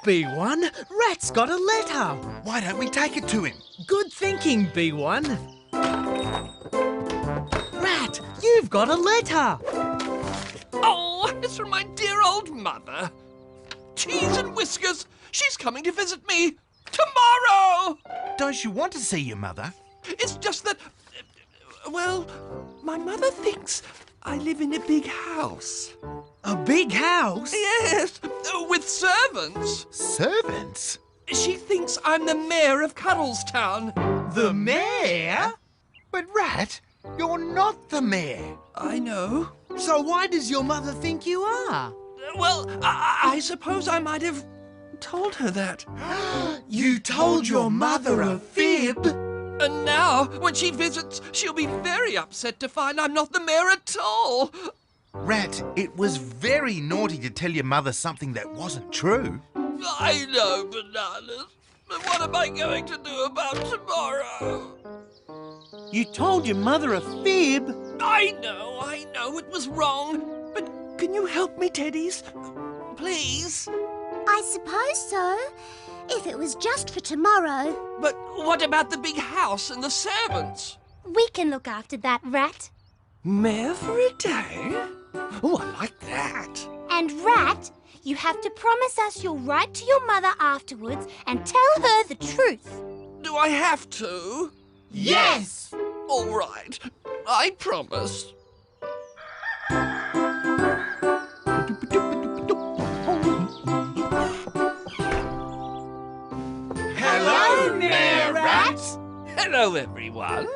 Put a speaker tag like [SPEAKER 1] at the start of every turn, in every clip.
[SPEAKER 1] B1. Rat's got a letter.
[SPEAKER 2] Why don't we take it to him?
[SPEAKER 1] Good thinking, B1. Rat, you've got a letter.
[SPEAKER 3] Oh, it's from my dear old mother. Cheese and whiskers. She's coming to visit me tomorrow.
[SPEAKER 2] Don't you want to see your mother?
[SPEAKER 3] It's just that, well, my mother thinks I live in a big house.
[SPEAKER 1] A big house?
[SPEAKER 3] Yes, with servants.
[SPEAKER 2] Servants?
[SPEAKER 3] She thinks I'm the mayor of Cuddlestown.
[SPEAKER 1] The mayor?
[SPEAKER 2] But Rat, you're not the mayor.
[SPEAKER 3] I know.
[SPEAKER 1] So why does your mother think you are?
[SPEAKER 3] Well, I suppose I might have told her that.
[SPEAKER 1] You told your mother a fib?
[SPEAKER 3] And now, when she visits, she'll be very upset to find I'm not the mayor at all.
[SPEAKER 2] Rat, it was very naughty to tell your mother something that wasn't true.
[SPEAKER 3] I know, Bananas. But what am I going to do about tomorrow?
[SPEAKER 4] You told your mother a fib?
[SPEAKER 3] I know, it was wrong. But can you help me, Teddies? Please?
[SPEAKER 5] I suppose so, if it was just for tomorrow.
[SPEAKER 3] But what about the big house and the servants?
[SPEAKER 5] We can look after that, Rat.
[SPEAKER 3] Mayor for a day? Oh, I like that.
[SPEAKER 5] And Rat, you have to promise us you'll write to your mother afterwards and tell her the truth.
[SPEAKER 3] Do I have to?
[SPEAKER 1] Yes!
[SPEAKER 3] All right, I promise.
[SPEAKER 1] Hello, Mayor Rat!
[SPEAKER 3] Hello, everyone.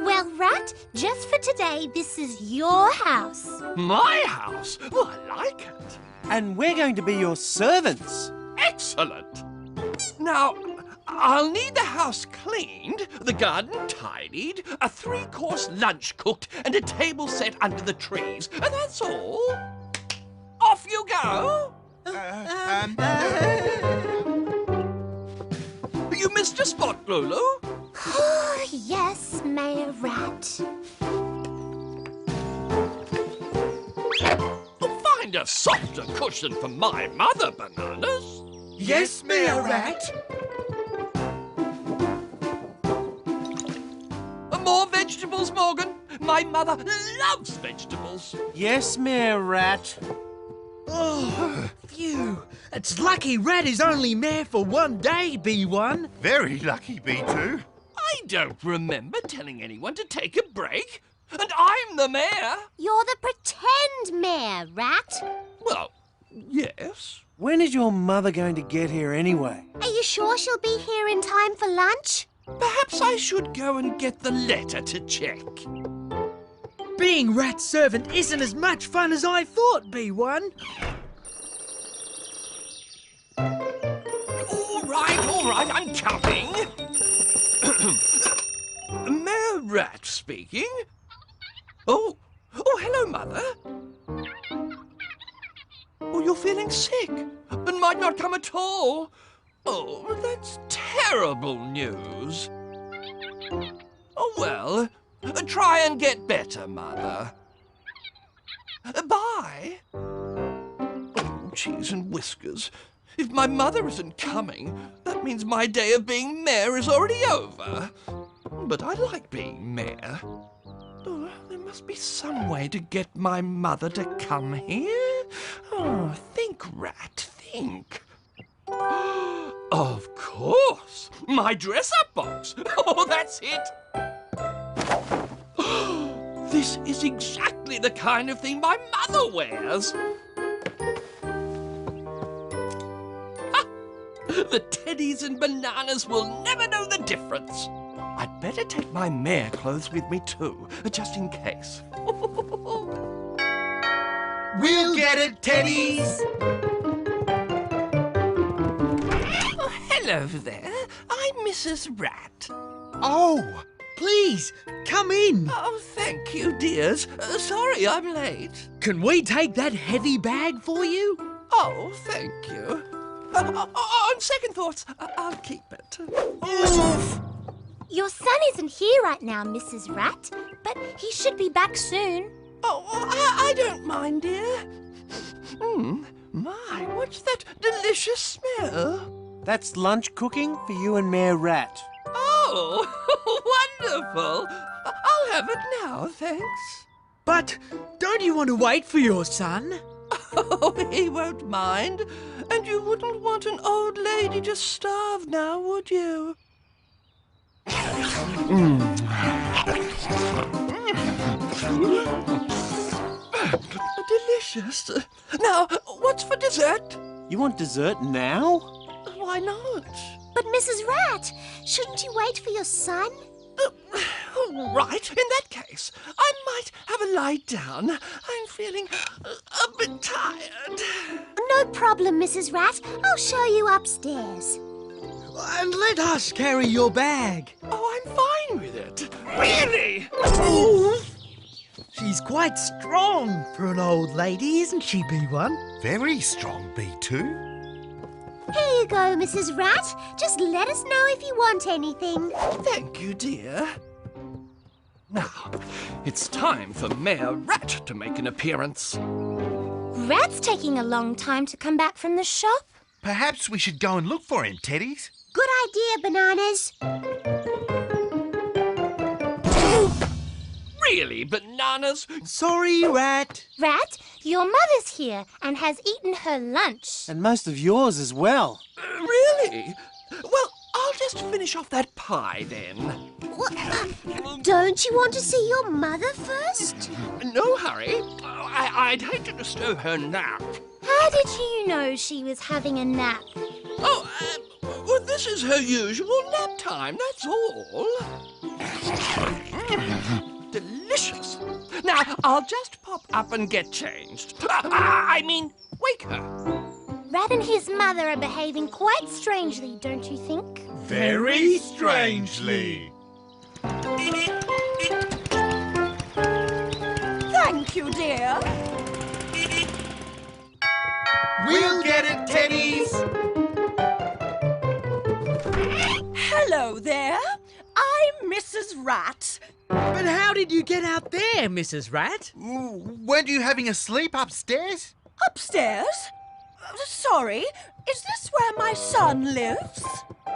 [SPEAKER 5] Well, Rat, just for today, this is your house.
[SPEAKER 3] My house? Oh, I like it.
[SPEAKER 4] And we're going to be your servants.
[SPEAKER 3] Excellent. Now, I'll need the house cleaned, the garden tidied, a 3-course lunch cooked, and a table set under the trees. And that's all. Off you go. You missed a spot, Lulu.
[SPEAKER 5] Yes, Mayor Rat.
[SPEAKER 3] Find a softer cushion for my mother, Bananas.
[SPEAKER 1] Yes, Mayor Rat.
[SPEAKER 3] More vegetables, Morgan. My mother loves vegetables.
[SPEAKER 4] Yes, Mayor Rat.
[SPEAKER 1] Oh, phew. It's lucky Rat is only mayor for one day, B1.
[SPEAKER 2] Very lucky, B2.
[SPEAKER 3] I don't remember telling anyone to take a break. And I'm the mayor.
[SPEAKER 5] You're the pretend mayor, Rat.
[SPEAKER 3] Well, yes.
[SPEAKER 4] When is your mother going to get here anyway?
[SPEAKER 5] Are you sure she'll be here in time for lunch?
[SPEAKER 3] Perhaps I should go and get the letter to check.
[SPEAKER 1] Being Rat's servant isn't as much fun as I thought, B1.
[SPEAKER 3] All right, I'm coming. Mayor Rat speaking. Oh, hello, Mother. Oh, you're feeling sick and might not come at all. Oh, that's terrible news. Oh, well, try and get better, Mother. Bye. Oh, cheese and whiskers. If my mother isn't coming, that means my day of being mayor is already over. But I like being mayor. Oh, there must be some way to get my mother to come here. Oh, think, Rat, think. Of course! My dress-up box! Oh, that's it! This is exactly the kind of thing my mother wears. Ha! The Teddies and Bananas will never know the difference. I'd better take my mayor clothes with me too, just in case.
[SPEAKER 1] We'll get it, Teddies!
[SPEAKER 3] Oh, hello there. I'm Mrs. Rat.
[SPEAKER 1] Oh, please, come in.
[SPEAKER 3] Oh, thank you, dears. Sorry I'm late.
[SPEAKER 1] Can we take that heavy bag for you?
[SPEAKER 3] Oh, thank you. On second thoughts, I'll keep it.
[SPEAKER 1] Oof.
[SPEAKER 5] Your son isn't here right now, Mrs. Rat, but he should be back soon.
[SPEAKER 3] Oh, I don't mind, dear. My, what's that delicious smell?
[SPEAKER 4] That's lunch cooking for you and Mayor Rat.
[SPEAKER 3] Oh, wonderful. I'll have it now, thanks.
[SPEAKER 1] But don't you want to wait for your son?
[SPEAKER 3] Oh, he won't mind. And you wouldn't want an old lady to starve now, would you? Delicious. Now, what's for dessert?
[SPEAKER 4] You want dessert now?
[SPEAKER 3] Why not?
[SPEAKER 5] But Mrs. Rat, shouldn't you wait for your son?
[SPEAKER 3] Right, in that case, I might have a lie down. I'm feeling a bit tired.
[SPEAKER 5] No problem, Mrs. Rat. I'll show you upstairs.
[SPEAKER 1] And let us carry your bag.
[SPEAKER 3] Oh, I'm fine with it. Really?
[SPEAKER 1] She's quite strong for an old lady, isn't she, B1?
[SPEAKER 2] Very strong, B2.
[SPEAKER 5] Here you go, Mrs. Rat. Just let us know if you want anything.
[SPEAKER 3] Thank you, dear. Now, it's time for Mayor Rat to make an appearance.
[SPEAKER 5] Rat's taking a long time to come back from the shop.
[SPEAKER 2] Perhaps we should go and look for him, Teddies.
[SPEAKER 5] Good idea, Bananas.
[SPEAKER 3] Really, Bananas?
[SPEAKER 1] Sorry, Rat.
[SPEAKER 5] Rat, your mother's here and has eaten her lunch.
[SPEAKER 4] And most of yours as well.
[SPEAKER 3] Really? Well, I'll just finish off that pie then.
[SPEAKER 5] What? Don't you want to see your mother first?
[SPEAKER 3] No hurry. I'd hate to disturb her nap.
[SPEAKER 5] How did you know she was having a nap?
[SPEAKER 3] Oh, well, this is her usual nap time, that's all. Delicious. Now, I'll just pop up and get changed. I mean, wake her.
[SPEAKER 5] Rat and his mother are behaving quite strangely, don't you think?
[SPEAKER 2] Very strangely.
[SPEAKER 6] Thank you, dear.
[SPEAKER 2] We'll get it, Teddies.
[SPEAKER 6] Hello there. I'm Mrs. Rat.
[SPEAKER 1] But how did you get out there, Mrs. Rat?
[SPEAKER 2] Weren't you having a sleep upstairs?
[SPEAKER 6] Upstairs? Sorry, is this where my son lives?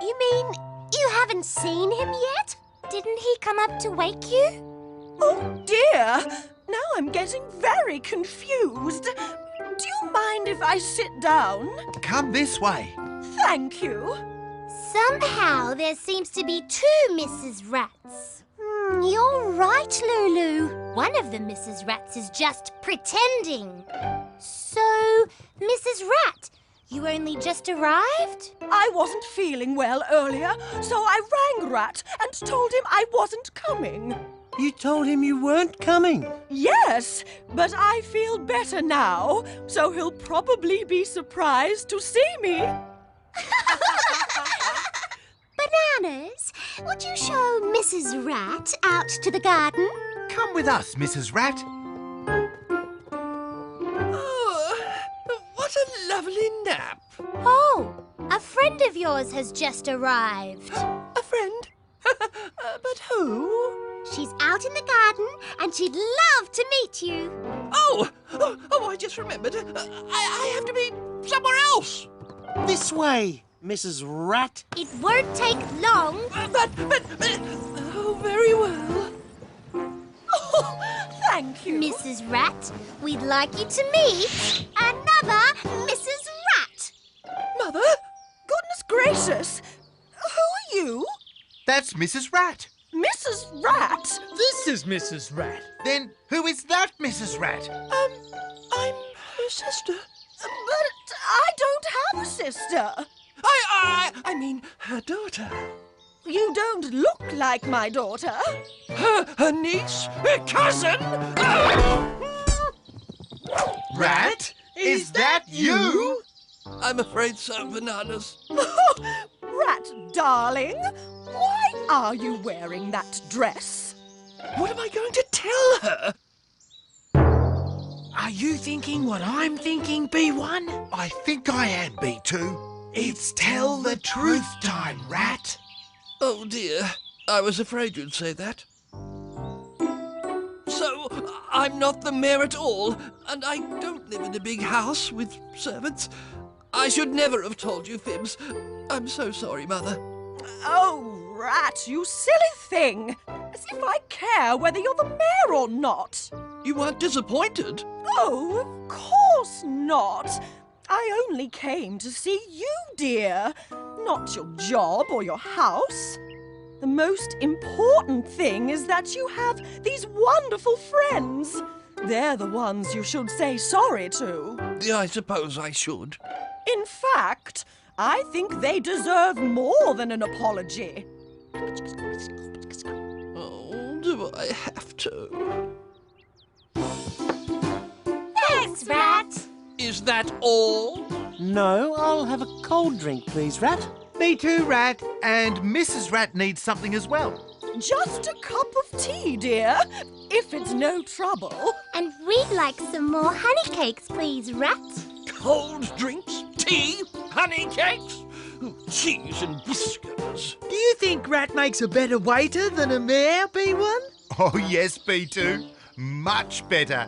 [SPEAKER 5] You mean you haven't seen him yet? Didn't he come up to wake you?
[SPEAKER 6] Oh, dear. Now I'm getting very confused. Do you mind if I sit down?
[SPEAKER 2] Come this way.
[SPEAKER 6] Thank you.
[SPEAKER 5] Somehow there seems to be two Mrs. Rats. You're right, Lulu. One of the Mrs. Rats is just pretending. So, Mrs. Rat, you only just arrived?
[SPEAKER 6] I wasn't feeling well earlier, so I rang Rat and told him I wasn't coming.
[SPEAKER 4] You told him you weren't coming.
[SPEAKER 6] Yes, but I feel better now, so he'll probably be surprised to see me.
[SPEAKER 5] Bananas, would you show Mrs. Rat out to the garden?
[SPEAKER 2] Come with us, Mrs. Rat.
[SPEAKER 3] Oh, what a lovely nap.
[SPEAKER 5] Oh, a friend of yours has just arrived.
[SPEAKER 3] A friend? But who?
[SPEAKER 5] She's out in the garden and she'd love to meet you.
[SPEAKER 3] Oh, I just remembered. I have to be somewhere else.
[SPEAKER 4] This way, Mrs. Rat.
[SPEAKER 5] It won't take long.
[SPEAKER 3] But, oh, very well.
[SPEAKER 6] Oh, thank you.
[SPEAKER 5] Mrs. Rat, we'd like you to meet another Mrs. Rat.
[SPEAKER 3] Mother?
[SPEAKER 6] Goodness gracious. Who are you?
[SPEAKER 2] That's Mrs. Rat.
[SPEAKER 6] Mrs. Rat?
[SPEAKER 1] This is Mrs. Rat.
[SPEAKER 2] Then who is that Mrs. Rat?
[SPEAKER 3] I'm her sister.
[SPEAKER 6] But I don't have a sister.
[SPEAKER 3] I mean, her daughter.
[SPEAKER 6] You don't look like my daughter.
[SPEAKER 3] Her niece? Her cousin?
[SPEAKER 2] Rat? Is that you?
[SPEAKER 3] I'm afraid so, Bananas.
[SPEAKER 6] Rat, darling, why are you wearing that dress?
[SPEAKER 3] What am I going to tell her?
[SPEAKER 1] Are you thinking what I'm thinking, B1?
[SPEAKER 2] I think I am, B2. It's tell the truth time, Rat.
[SPEAKER 3] Oh, dear. I was afraid you'd say that. So, I'm not the mayor at all, and I don't live in a big house with servants. I should never have told you, Fibs. I'm so sorry, Mother.
[SPEAKER 6] Oh, Rat, you silly thing! As if I care whether you're the mayor or not.
[SPEAKER 3] You weren't disappointed?
[SPEAKER 6] Oh, of course not. I only came to see you, dear, not your job or your house. The most important thing is that you have these wonderful friends. They're the ones you should say sorry to.
[SPEAKER 3] I suppose I should.
[SPEAKER 6] In fact, I think they deserve more than an apology.
[SPEAKER 3] Oh, do I have to?
[SPEAKER 5] Thanks, Rat.
[SPEAKER 3] Is that all?
[SPEAKER 4] No, I'll have a cold drink, please, Rat.
[SPEAKER 2] Me too, Rat. And Mrs. Rat needs something as well.
[SPEAKER 6] Just a cup of tea, dear, if it's no trouble.
[SPEAKER 5] And we'd like some more honey cakes, please, Rat.
[SPEAKER 3] Cold drinks, tea, honey cakes, cheese and whiskers.
[SPEAKER 1] Do you think Rat makes a better waiter than a mayor, B1?
[SPEAKER 2] Oh, yes, B2. Much better.